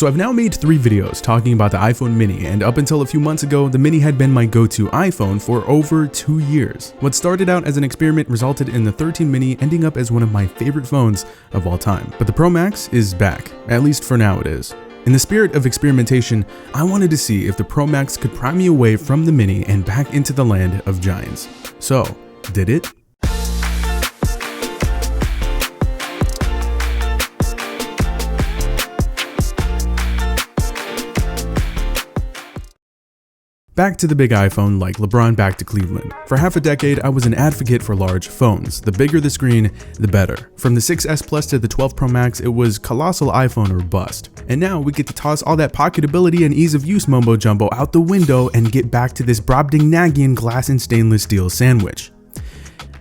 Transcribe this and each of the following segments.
So I've now made 3 videos talking about the iPhone mini, and up until a few months ago, the mini had been my go-to iPhone for over 2 years. What started out as an experiment resulted in the 13 mini ending up as one of my favorite phones of all time. But the Pro Max is back, at least for now it is. In the spirit of experimentation, I wanted to see if the Pro Max could pry me away from the mini and back into the land of giants. So, did it? Back to the big iPhone like LeBron back to Cleveland. For half a decade, I was an advocate for large phones. The bigger the screen, the better. From the 6S Plus to the 12 Pro Max, it was colossal iPhone or bust. And now we get to toss all that pocketability and ease of use mumbo jumbo out the window and get back to this Brobdingnagian glass and stainless steel sandwich.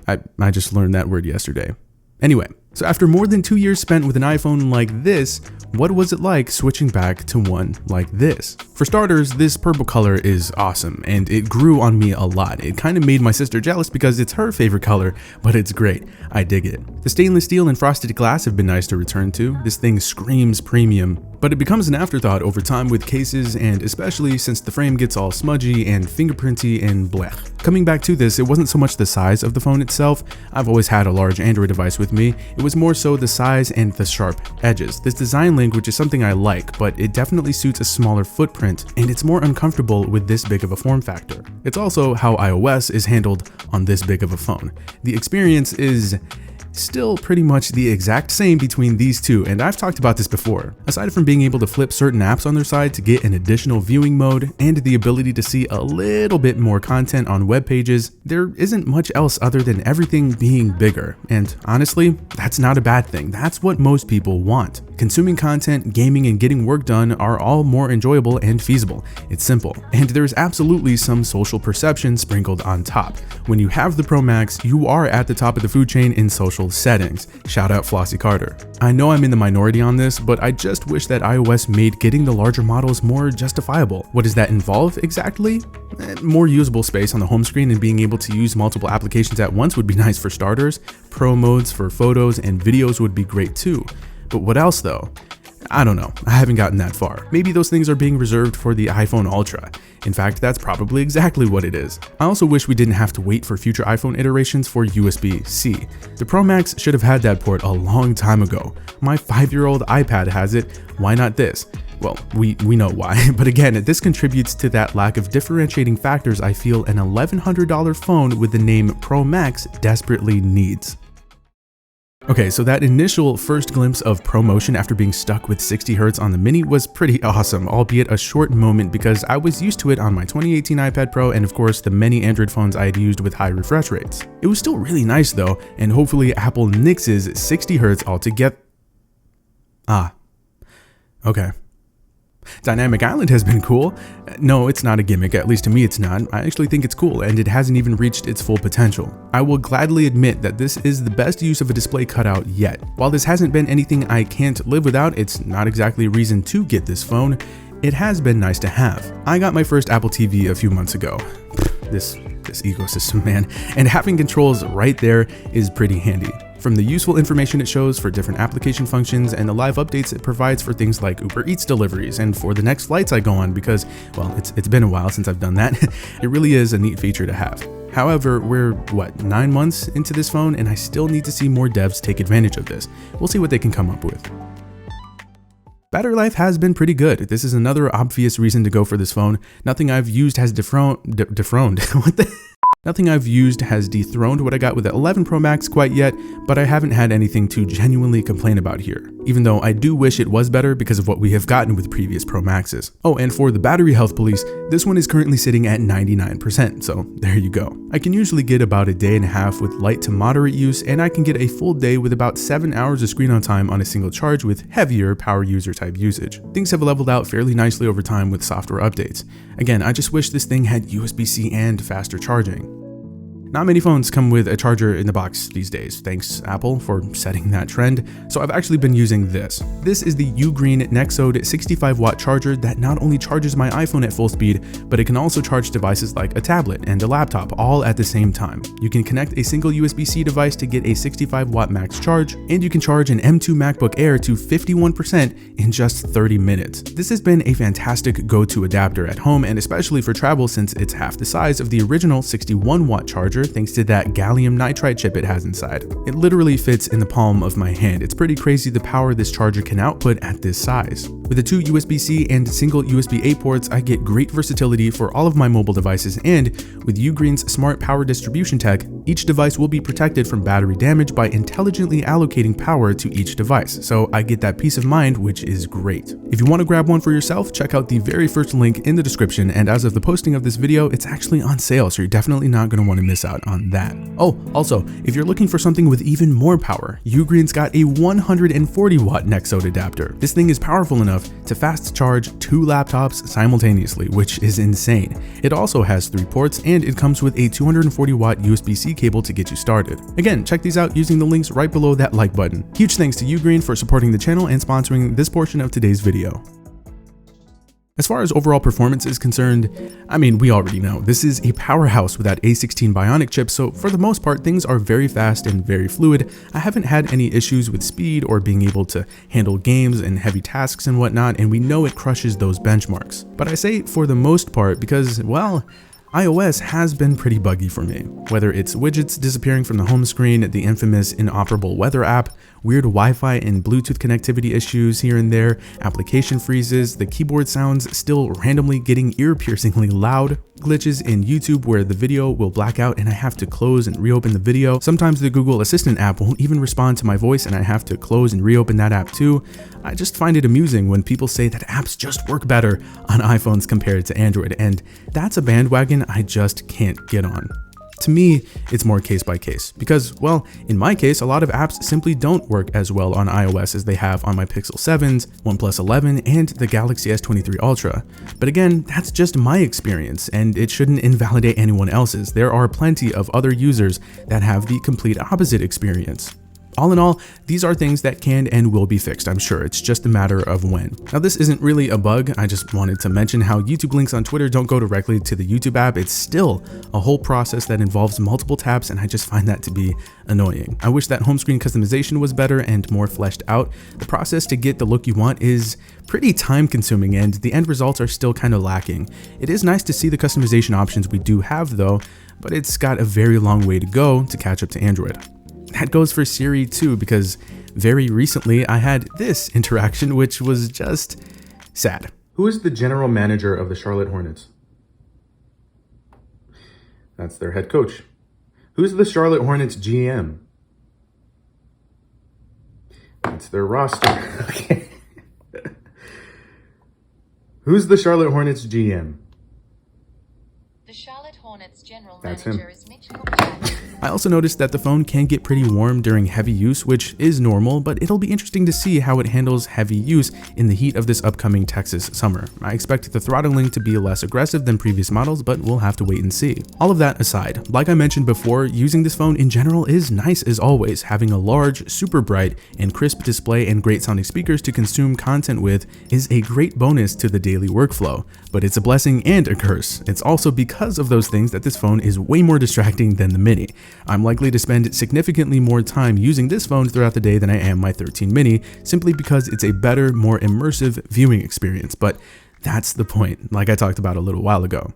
I just learned that word yesterday. Anyway, so after more than 2 years spent with an iPhone like this, what was it like switching back to one like this? For starters, this purple color is awesome, and it grew on me a lot. It kind of made my sister jealous because it's her favorite color, but it's great. I dig it. The stainless steel and frosted glass have been nice to return to. This thing screams premium, but it becomes an afterthought over time with cases, and especially since the frame gets all smudgy and fingerprinty and blech. Coming back to this, it wasn't so much the size of the phone itself. I've always had a large Android device with me. It was more so the size and the sharp edges. This design language is something I like, but it definitely suits a smaller footprint, and it's more uncomfortable with this big of a form factor. It's also how iOS is handled on this big of a phone. The experience is still pretty much the exact same between these two, and I've talked about this before. Aside from being able to flip certain apps on their side to get an additional viewing mode and the ability to see a little bit more content on web pages, there isn't much else other than everything being bigger. And honestly, that's not a bad thing. That's what most people want. Consuming content, gaming, and getting work done are all more enjoyable and feasible. It's simple, and there's absolutely some social perception sprinkled on top. When you have the Pro Max, you are at the top of the food chain in social settings. Shout out Flossie Carter. I know I'm in the minority on this, but I just wish that iOS made getting the larger models more justifiable. What does that involve exactly? More usable space on the home screen and being able to use multiple applications at once would be nice for starters. Pro modes for photos and videos would be great too. But what else though? I don't know, I haven't gotten that far. Maybe those things are being reserved for the iPhone Ultra. In fact, that's probably exactly what it is. I also wish we didn't have to wait for future iPhone iterations for USB-C. The Pro Max should have had that port a long time ago. My 5-year-old iPad has it, why not this? Well, we know why, but again, this contributes to that lack of differentiating factors I feel an $1,100 phone with the name Pro Max desperately needs. Okay, so that initial first glimpse of ProMotion after being stuck with 60 Hz on the mini was pretty awesome, albeit a short moment because I was used to it on my 2018 iPad Pro and of course the many Android phones I had used with high refresh rates. It was still really nice though, and hopefully Apple nixes 60 Hz altogether. Okay. Dynamic Island has been cool. No, it's not a gimmick, at least to me it's not. I actually think it's cool, and it hasn't even reached its full potential. I will gladly admit that this is the best use of a display cutout yet. While this hasn't been anything I can't live without, it's not exactly a reason to get this phone. It has been nice to have. I got my first Apple TV a few months ago. This ecosystem, man. And having controls right there is pretty handy. From the useful information it shows for different application functions and the live updates it provides for things like Uber Eats deliveries and for the next flights I go on because, well, it's been a while since I've done that. It really is a neat feature to have. However, we're, 9 months into this phone and I still need to see more devs take advantage of this. We'll see what they can come up with. Battery life has been pretty good. This is another obvious reason to go for this phone. Nothing I've used has dethroned. What the? Nothing I've used has dethroned what I got with the 11 Pro Max quite yet, but I haven't had anything to genuinely complain about here, even though I do wish it was better because of what we have gotten with previous Pro Maxes. Oh, and for the battery health police, this one is currently sitting at 99%, so there you go. I can usually get about a day and a half with light to moderate use, and I can get a full day with about 7 hours of screen on time on a single charge with heavier power user type usage. Things have leveled out fairly nicely over time with software updates. Again, I just wish this thing had USB-C and faster charging. Not many phones come with a charger in the box these days, thanks Apple for setting that trend, so I've actually been using this. This is the Ugreen Nexode 65-watt charger that not only charges my iPhone at full speed, but it can also charge devices like a tablet and a laptop all at the same time. You can connect a single USB-C device to get a 65-watt max charge, and you can charge an M2 MacBook Air to 51% in just 30 minutes. This has been a fantastic go-to adapter at home and especially for travel since it's half the size of the original 61-watt charger thanks to that gallium nitride chip it has inside. It literally fits in the palm of my hand. It's pretty crazy the power this charger can output at this size. With the 2 USB-C and single USB-A ports, I get great versatility for all of my mobile devices, and with Ugreen's smart power distribution tech, each device will be protected from battery damage by intelligently allocating power to each device, so I get that peace of mind, which is great. If you want to grab one for yourself, check out the very first link in the description, and as of the posting of this video, it's actually on sale, so you're definitely not going to want to miss out on that. Oh, also, if you're looking for something with even more power, Ugreen's got a 140-watt Nexode adapter. This thing is powerful enough to fast charge 2 laptops simultaneously, which is insane. It also has 3 ports, and it comes with a 240-watt USB-C cable to get you started. Again, check these out using the links right below that like button. Huge thanks to Ugreen for supporting the channel and sponsoring this portion of today's video. As far as overall performance is concerned, I mean, we already know, this is a powerhouse with that A16 Bionic chip, so for the most part, things are very fast and very fluid. I haven't had any issues with speed or being able to handle games and heavy tasks and whatnot, and we know it crushes those benchmarks. But I say for the most part because, well, iOS has been pretty buggy for me. Whether it's widgets disappearing from the home screen, the infamous inoperable weather app, weird Wi-Fi and Bluetooth connectivity issues here and there, application freezes, the keyboard sounds still randomly getting ear-piercingly loud, glitches in YouTube where the video will black out and I have to close and reopen the video. Sometimes the Google Assistant app won't even respond to my voice and I have to close and reopen that app too. I just find it amusing when people say that apps just work better on iPhones compared to Android, and that's a bandwagon I just can't get on. To me, it's more case by case because, well, in my case, a lot of apps simply don't work as well on iOS as they have on my Pixel 7s, OnePlus 11, and the Galaxy S23 Ultra. But again, that's just my experience, and it shouldn't invalidate anyone else's. There are plenty of other users that have the complete opposite experience. All in all, these are things that can and will be fixed, I'm sure. It's just a matter of when. Now, this isn't really a bug. I just wanted to mention how YouTube links on Twitter don't go directly to the YouTube app. It's still a whole process that involves multiple taps, and I just find that to be annoying. I wish that home screen customization was better and more fleshed out. The process to get the look you want is pretty time consuming, and the end results are still kind of lacking. It is nice to see the customization options we do have though, but it's got a very long way to go to catch up to Android. That goes for Siri too, because very recently I had this interaction which was just sad. Who is the general manager of the Charlotte Hornets? That's their head coach. Who's the Charlotte Hornets GM? That's their roster. Okay. Who's the Charlotte Hornets GM? The Charlotte Hornets general That's manager him. is Mitch Kupchak. I also noticed that the phone can get pretty warm during heavy use, which is normal, but it'll be interesting to see how it handles heavy use in the heat of this upcoming Texas summer. I expect the throttling to be less aggressive than previous models, but we'll have to wait and see. All of that aside, like I mentioned before, using this phone in general is nice as always. Having a large, super bright, and crisp display and great sounding speakers to consume content with is a great bonus to the daily workflow, but it's a blessing and a curse. It's also because of those things that this phone is way more distracting than the Mini. I'm likely to spend significantly more time using this phone throughout the day than I am my 13 mini, simply because it's a better, more immersive viewing experience, but that's the point, like I talked about a little while ago.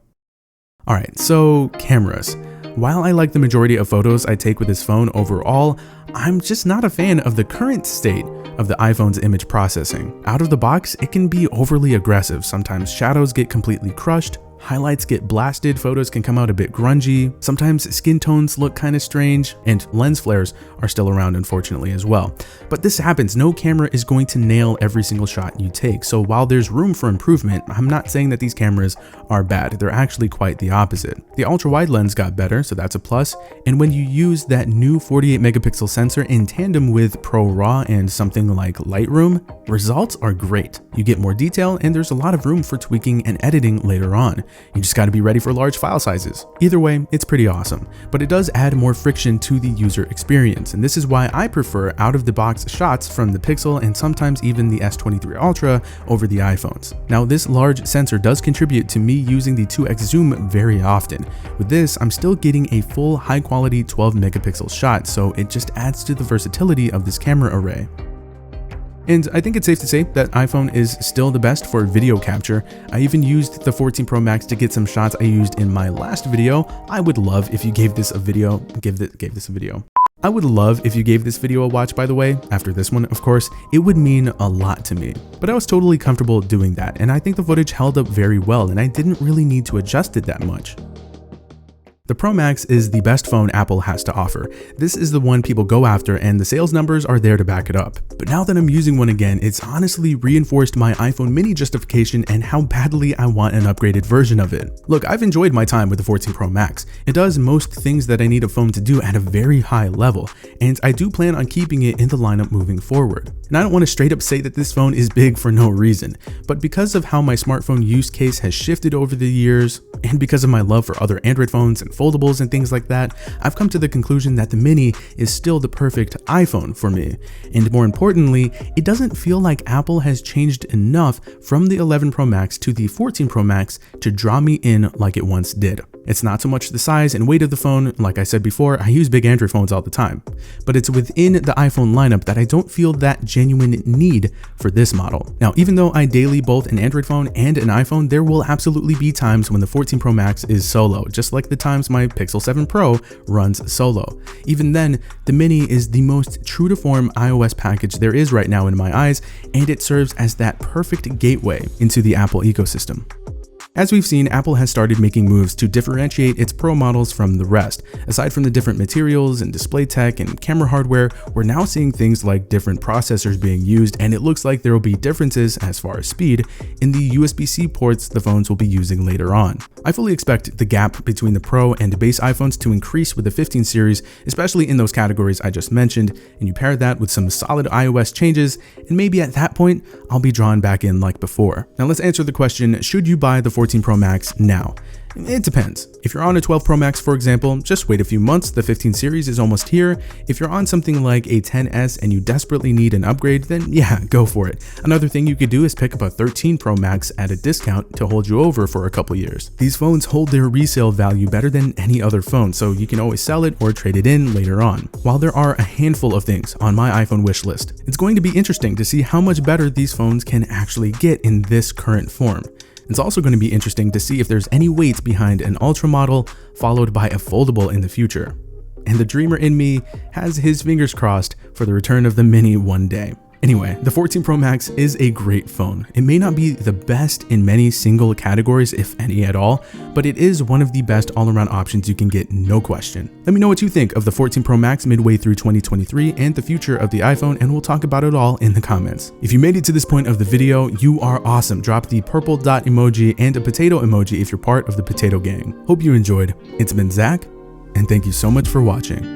Alright, so cameras. While I like the majority of photos I take with this phone overall, I'm just not a fan of the current state of the iPhone's image processing. Out of the box, it can be overly aggressive. Sometimes shadows get completely crushed, highlights get blasted, photos can come out a bit grungy, sometimes skin tones look kind of strange, and lens flares are still around unfortunately as well. But this happens, no camera is going to nail every single shot you take, so while there's room for improvement, I'm not saying that these cameras are bad, they're actually quite the opposite. The ultra-wide lens got better, so that's a plus, and when you use that new 48 megapixel sensor in tandem with ProRAW and something like Lightroom, results are great. You get more detail and there's a lot of room for tweaking and editing later on. You just gotta be ready for large file sizes. Either way, it's pretty awesome, but it does add more friction to the user experience, and this is why I prefer out-of-the-box shots from the Pixel and sometimes even the S23 Ultra over the iPhones. Now, this large sensor does contribute to me using the 2x zoom very often. With this, I'm still getting a full high-quality 12 megapixel shot, so it just adds to the versatility of this camera array. And I think it's safe to say that iPhone is still the best for video capture. I even used the 14 Pro Max to get some shots I used in my last video. I would love if you gave this a video. I would love if you gave this video a watch, by the way, after this one, of course. It would mean a lot to me. But I was totally comfortable doing that, and I think the footage held up very well, and I didn't really need to adjust it that much. The Pro Max is the best phone Apple has to offer. This is the one people go after, and the sales numbers are there to back it up. But now that I'm using one again, it's honestly reinforced my iPhone mini justification and how badly I want an upgraded version of it. Look, I've enjoyed my time with the 14 Pro Max. It does most things that I need a phone to do at a very high level, and I do plan on keeping it in the lineup moving forward. And I don't want to straight up say that this phone is big for no reason, but because of how my smartphone use case has shifted over the years, and because of my love for other Android phones and foldables and things like that, I've come to the conclusion that the Mini is still the perfect iPhone for me. And more importantly, it doesn't feel like Apple has changed enough from the 11 Pro Max to the 14 Pro Max to draw me in like it once did. It's not so much the size and weight of the phone. Like I said before, I use big Android phones all the time, but it's within the iPhone lineup that I don't feel that genuine need for this model. Now, even though I daily both an Android phone and an iPhone, there will absolutely be times when the 14 Pro Max is solo, just like the times my Pixel 7 Pro runs solo. Even then, the Mini is the most true to form iOS package there is right now in my eyes, and it serves as that perfect gateway into the Apple ecosystem. As we've seen, Apple has started making moves to differentiate its Pro models from the rest. Aside from the different materials and display tech and camera hardware, we're now seeing things like different processors being used, and it looks like there will be differences as far as speed in the USB-C ports the phones will be using later on. I fully expect the gap between the Pro and base iPhones to increase with the 15 series, especially in those categories I just mentioned, and you pair that with some solid iOS changes, and maybe at that point, I'll be drawn back in like before. Now let's answer the question, should you buy the 14 Pro Max now? It depends. If you're on a 12 Pro Max, for example, just wait a few months, the 15 series is almost here. If you're on something like a 10S and you desperately need an upgrade, then yeah, go for it. Another thing you could do is pick up a 13 Pro Max at a discount to hold you over for a couple years. These phones hold their resale value better than any other phone, so you can always sell it or trade it in later on. While there are a handful of things on my iPhone wish list, it's going to be interesting to see how much better these phones can actually get in this current form. It's also going to be interesting to see if there's any weight behind an Ultra model followed by a foldable in the future. And the dreamer in me has his fingers crossed for the return of the Mini one day. Anyway, the 14 Pro Max is a great phone. It may not be the best in many single categories, if any at all, but it is one of the best all-around options you can get, no question. Let me know what you think of the 14 Pro Max midway through 2023 and the future of the iPhone, and we'll talk about it all in the comments. If you made it to this point of the video, you are awesome. Drop the purple dot emoji and a potato emoji if you're part of the potato gang. Hope you enjoyed. It's been Zach, and thank you so much for watching.